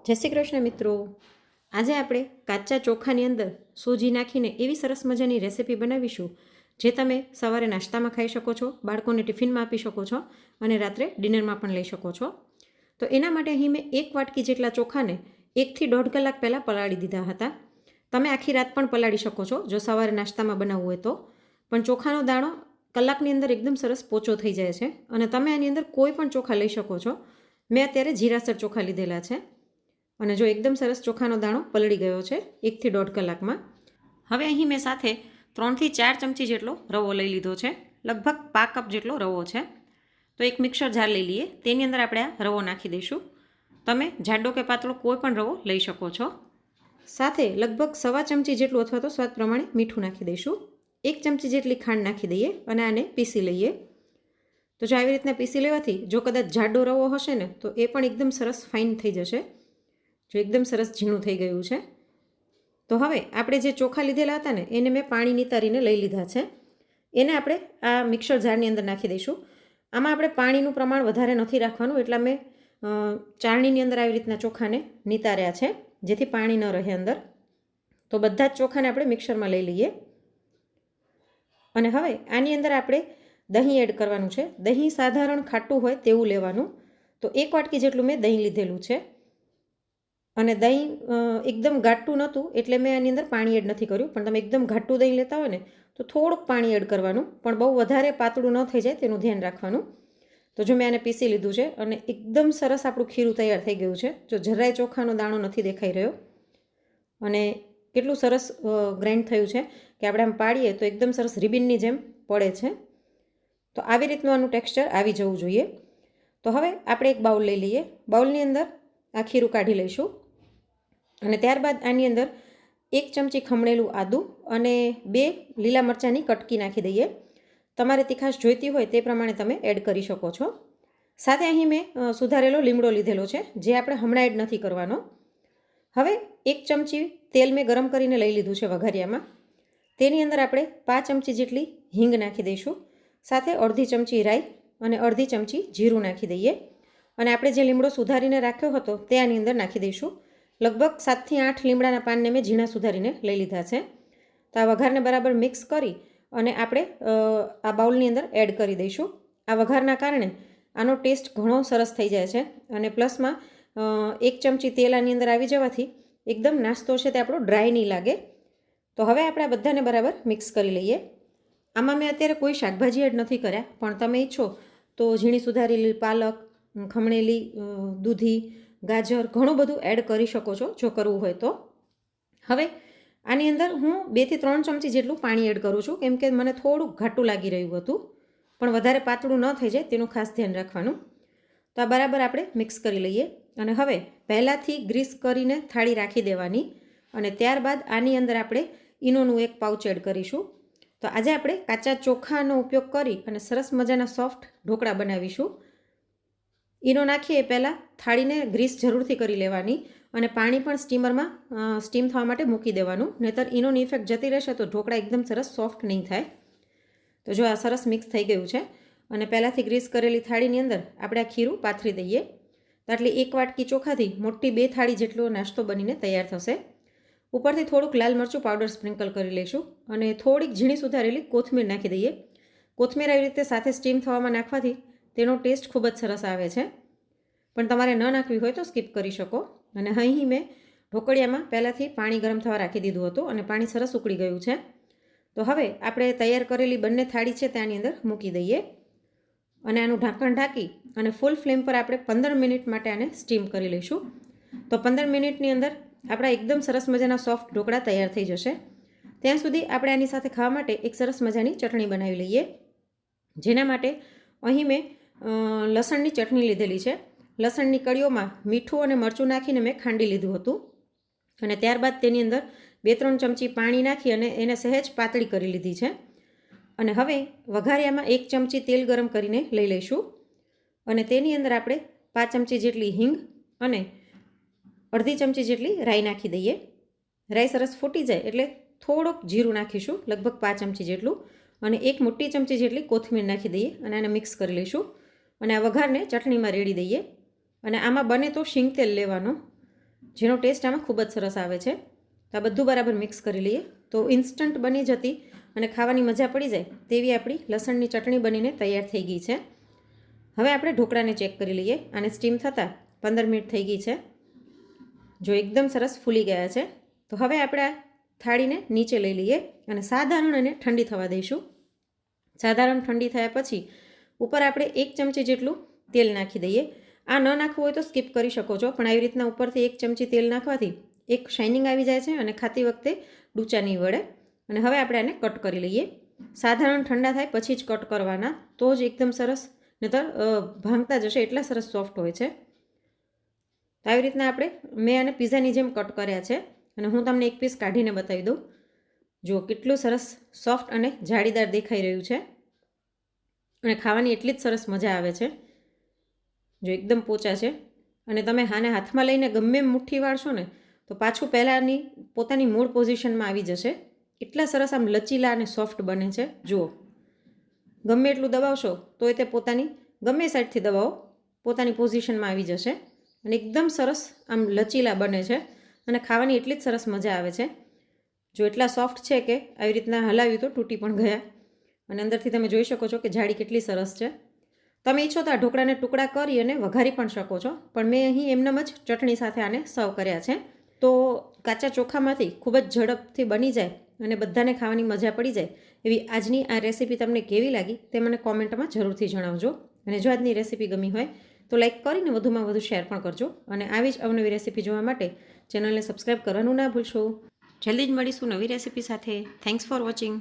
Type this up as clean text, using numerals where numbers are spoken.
જય શ્રી કૃષ્ણ મિત્રો. આજે આપણે કાચા ચોખાની અંદર સૂજી નાખીને એવી સરસ મજાની રેસીપી બનાવીશું જે તમે સવારે નાસ્તામાં ખાઈ શકો છો, બાળકોને ટિફિનમાં આપી શકો છો અને રાત્રે ડિનરમાં પણ લઈ શકો છો. તો એના માટે અહીં મેં 1 વાટકી જેટલા ચોખાને 1 થી 1.5 કલાક પહેલાં પલાળી દીધા હતા. તમે આખી રાત પણ પલાળી શકો છો જો સવારે નાસ્તામાં બનાવવું હોય તો. પણ ચોખાનો દાણો કલાકની અંદર એકદમ સરસ પોચો થઈ જાય છે અને તમે આની અંદર કોઈ પણ ચોખા લઈ શકો છો. મેં અત્યારે જીરાસર ચોખા લીધેલા છે અને જો એકદમ સરસ ચોખાનો દાણો પલળી ગયો છે 1 થી 1.5 કલાકમાં. હવે અહીં મેં સાથે 3 થી 4 ચમચી જેટલો રવો લઈ લીધો છે. લગભગ 1/4 કપ જેટલો રવો છે. તો એક મિક્સર જાર લઈ લઈએ, તેની અંદર આપણે આ રવો નાખી દઈશું. તમે જાડો કે પાતળો કોઈ પણ રવો લઈ શકો છો. સાથે લગભગ 1/4 ચમચી જેટલું અથવા તો સ્વાદ પ્રમાણે મીઠું નાખી દઈશું. 1 ચમચી જેટલી ખાંડ નાખી દઈએ અને આને પીસી લઈએ. તો જો આવી રીતના પીસી લેવાથી જો કદાચ જાડો રવો હશે ને તો એ પણ એકદમ સરસ ફાઇન થઈ જશે. જો એકદમ સરસ ઝીણું થઈ ગયું છે. તો હવે આપણે જે ચોખા લીધેલા હતા ને એને મેં પાણી નિતારીને લઈ લીધા છે. એને આપણે આ મિક્સર જારની અંદર નાખી દઈશું. આમાં આપણે પાણીનું પ્રમાણ વધારે નથી રાખવાનું, એટલા મેં ચાળણીની અંદર આવી રીતના ચોખાને નિતાર્યા છે જેથી પાણી ન રહે અંદર. તો બધા જ ચોખાને આપણે મિક્સરમાં લઈ લઈએ અને હવે આની અંદર આપણે દહીં એડ કરવાનું છે. દહીં સાધારણ ખાટું હોય તેવું લેવાનું. તો 1 વાટકી જેટલું મેં દહીં લીધેલું છે અને દહીં એકદમ ઘાટું નહોતું એટલે મેં આની અંદર પાણી એડ નથી કર્યું. પણ તમે એકદમ ઘાટું દહીં લેતા હોય ને તો થોડુંક પાણી એડ કરવાનું, પણ બહુ વધારે પાતળું ન થઈ જાય તેનું ધ્યાન રાખવાનું. તો જો મેં આને પીસી લીધું છે અને એકદમ સરસ આપણું ખીરું તૈયાર થઈ ગયું છે. જો જરાય ચોખાનો દાણો નથી દેખાઈ રહ્યો અને કેટલું સરસ ગ્રાઇન્ડ થયું છે કે આપણે આમ પાડીએ તો એકદમ સરસ રિબિનની જેમ પડે છે. તો આવી રીતનું આનું ટેક્સચર આવી જવું જોઈએ. તો હવે આપણે એક બાઉલ લઈ લઈએ. બાઉલની અંદર આ ખીરું કાઢી લઈશું અને ત્યારબાદ આની અંદર 1 ચમચી ખમણેલું આદું અને 2 લીલા મરચાંની કટકી નાખી દઈએ. તમારે તીખાશ જોઈતી હોય તે પ્રમાણે તમે એડ કરી શકો છો. સાથે અહીં મેં સુધારેલો લીમડો લીધેલો છે જે આપણે હમણાં એડ નથી કરવાનો. હવે 1 ચમચી તેલ મેં ગરમ કરીને લઈ લીધું છે વઘારિયામાં. તેની અંદર આપણે 5 ચમચી જેટલી હિંગ નાખી દઈશું. સાથે અડધી ચમચી રાઈ અને અડધી ચમચી જીરું નાખી દઈએ અને આપણે જે લીમડો સુધારીને રાખ્યો હતો તે આની અંદર નાખી દઈશું. લગભગ 7 થી 8 લીમડાના પાનને મેં ઝીણા સુધારીને લઈ લીધા છે. તો આ વઘારને બરાબર મિક્સ કરી અને આપણે આ બાઉલની અંદર એડ કરી દઈશું. આ વઘારના કારણે આનો ટેસ્ટ ઘણો સરસ થઈ જાય છે અને પ્લસમાં 1 ચમચી તેલ આની અંદર આવી જવાથી એકદમ નાસ્તો છે તે આપણો ડ્રાય નહીં લાગે. તો હવે આપણે આ બધાને બરાબર મિક્સ કરી લઈએ. આમાં મેં અત્યારે કોઈ શાકભાજી એડ નથી કર્યા, પણ તમે ઈચ્છો તો ઝીણી સુધારેલી પાલક, ખમણેલી દૂધી, ગાજર ઘણું બધું એડ કરી શકો છો જો કરવું હોય તો. હવે આની અંદર હું 2 થી 3 ચમચી જેટલું પાણી એડ કરું છું કેમ કે મને થોડુંક ઘાટું લાગી રહ્યું હતું, પણ વધારે પાતળું ન થઈ જાય તેનું ખાસ ધ્યાન રાખવાનું. તો આ બરાબર આપણે મિક્સ કરી લઈએ અને હવે પહેલાંથી ગ્રીસ કરીને થાળી રાખી દેવાની અને ત્યારબાદ આની અંદર આપણે ઈનોનું 1 પાઉચ એડ કરીશું. તો આજે આપણે કાચા ચોખાનો ઉપયોગ કરી અને સરસ મજાના સોફ્ટ ઢોકળા બનાવીશું. ઈનો નાખીએ પહેલાં થાળીને ગ્રીસ જરૂરથી કરી લેવાની અને પાણી પણ સ્ટીમરમાં સ્ટીમ થવા માટે મૂકી દેવાનું, નહીંતર ઈનોની ઇફેક્ટ જતી રહેશે તો ઢોકળા એકદમ સરસ સોફ્ટ નહીં થાય. તો જો આ સરસ મિક્સ થઈ ગયું છે અને પહેલાંથી ગ્રીસ કરેલી થાળીની અંદર આપણે આ ખીરું પાથરી દઈએ. તો આટલી 1 વાટકી ચોખાથી મોટી 2 થાળી જેટલો નાસ્તો બનીને તૈયાર થશે. ઉપરથી થોડુંક લાલ મરચું પાવડર સ્પ્રિંકલ કરી લઈશું અને થોડીક ઝીણી સુધારેલી કોથમીર નાખી દઈએ. કોથમીર આવી રીતે સાથે સ્ટીમ થવામાં નાખવાથી તેનો ટેસ્ટ ખૂબ જ સરસ આવે છે, પણ તમારે ન નાખવી હોય તો સ્કીપ કરી શકો. અને અહીં મેં ઢોકળિયામાં પહેલાંથી પાણી ગરમ થવા રાખી દીધું હતું અને પાણી સરસ ઉકળી ગયું છે. તો હવે આપણે તૈયાર કરેલી બંને થાળી છે તેની અંદર મૂકી દઈએ અને આનું ઢાંકણ ઢાંકી અને ફૂલ ફ્લેમ પર આપણે 15 મિનિટ માટે આને સ્ટીમ કરી લઈશું. તો 15 મિનિટની અંદર આપણા એકદમ સરસ મજાના સોફ્ટ ઢોકળા તૈયાર થઈ જશે. ત્યાં સુધી આપણે આની સાથે ખાવા માટે એક સરસ મજાની ચટણી બનાવી લઈએ. જેના માટે અહીં મેં લસણની ચટણી લીધેલી છે. લસણની કળીઓમાં મીઠું અને મરચું નાખીને મેં ખાંડી લીધું હતું અને ત્યારબાદ તેની અંદર 2-3 ચમચી પાણી નાખી અને એને સહેજ પાતળી કરી લીધી છે. અને હવે વઘારિયામાં 1 ચમચી તેલ ગરમ કરીને લઈ લઈશું અને તેની અંદર આપણે 5 ચમચી જેટલી હિંગ અને અડધી ચમચી જેટલી રાઈ નાખી દઈએ. રાઈ સરસ ફૂટી જાય એટલે થોડુંક જીરું નાખીશું, લગભગ 5 ચમચી જેટલું, અને 1 મોટી ચમચી જેટલી કોથમીર નાખી દઈએ અને આને મિક્સ કરી લઈશું અને આ વઘારને ચટણીમાં રેડી દઈએ. અને આમાં બને તો શીંગ તેલ લેવાનો જેનો ટેસ્ટ આમાં ખૂબ જ સરસ આવે છે. તો આ બધું બરાબર મિક્સ કરી લઈએ. તો ઇન્સ્ટન્ટ બની જતી અને ખાવાની મજા પડી જાય તેવી આપણી લસણની ચટણી બનીને તૈયાર થઈ ગઈ છે. હવે આપણે ઢોકળાને ચેક કરી લઈએ. આને સ્ટીમ થતાં 15 મિનિટ થઈ ગઈ છે. જો એકદમ સરસ ફૂલી ગયા છે. તો હવે આપણે આ થાળીને નીચે લઈ લઈએ અને સાધારણ અને ઠંડી થવા દઈશું. સાધારણ ઠંડી થયા પછી ઉપર આપણે 1 ચમચી જેટલું તેલ નાખી દઈએ. આ ન નાખવું હોય તો સ્કીપ કરી શકો છો, પણ આવી રીતના ઉપરથી 1 ચમચી તેલ નાખવાથી એક શાઇનિંગ આવી જાય છે અને ખાતી વખતે ડૂચા નહીં વળે. અને હવે આપણે આને કટ કરી લઈએ. સાધારણ ઠંડા થાય પછી જ કટ કરવાના, તો જ એકદમ સરસ, નહીંતર ભાંગતા જશે એટલા સરસ સોફ્ટ હોય છે. તો આવી રીતના મેં આને પિઝાની જેમ કટ કર્યા છે અને હું તમને એક પીસ કાઢીને બતાવી દઉં. જુઓ કેટલું સરસ સોફ્ટ અને જાળીદાર દેખાઈ રહ્યું છે અને ખાવાની એટલી જ સરસ મજા આવે છે. જો એકદમ પોચા છે અને તમે આને હાથમાં લઈને ગમે એમ મુઠ્ઠી વાળશો ને તો પાછું પહેલાંની પોતાની મૂળ પોઝિશનમાં આવી જશે. એટલા સરસ આમ લચીલા અને સોફ્ટ બને છે. જુઓ, ગમે એટલું દબાવશો તોય તે પોતાની ગમે સાઈડથી દબાવો પોતાની પોઝિશનમાં આવી જશે અને એકદમ સરસ આમ લચીલા બને છે અને ખાવાની એટલી જ સરસ મજા આવે છે. જો એટલા સોફ્ટ છે કે આવી રીતના હલાવ્યું તો તૂટી પણ ગયા અને અંદરથી તમે જોઈ શકો છો કે જાળી કેટલી સરસ છે. તમે ઈચ્છો તો આ ઢોકળાને ટુકડા કરી અને વઘારી પણ શકો છો, પણ મેં અહીં એમનેમ જ ચટણી સાથે આને સર્વ કર્યા છે. તો કાચા ચોખામાંથી ખૂબ જ ઝડપથી બની જાય અને બધાને ખાવાની મજા પડી જાય એવી આજની આ રેસીપી તમને કેવી લાગી તે મને કોમેન્ટમાં જરૂરથી જણાવજો. અને જો આજની રેસીપી ગમી હોય તો લાઈક કરીને વધુમાં વધુ શેર પણ કરજો અને આવી જ અવનવી રેસીપી જોવા માટે ચેનલને સબસ્ક્રાઈબ કરવાનું ના ભૂલશો. જલ્દી જ મળીશું નવી રેસીપી સાથે. Thanks for watching.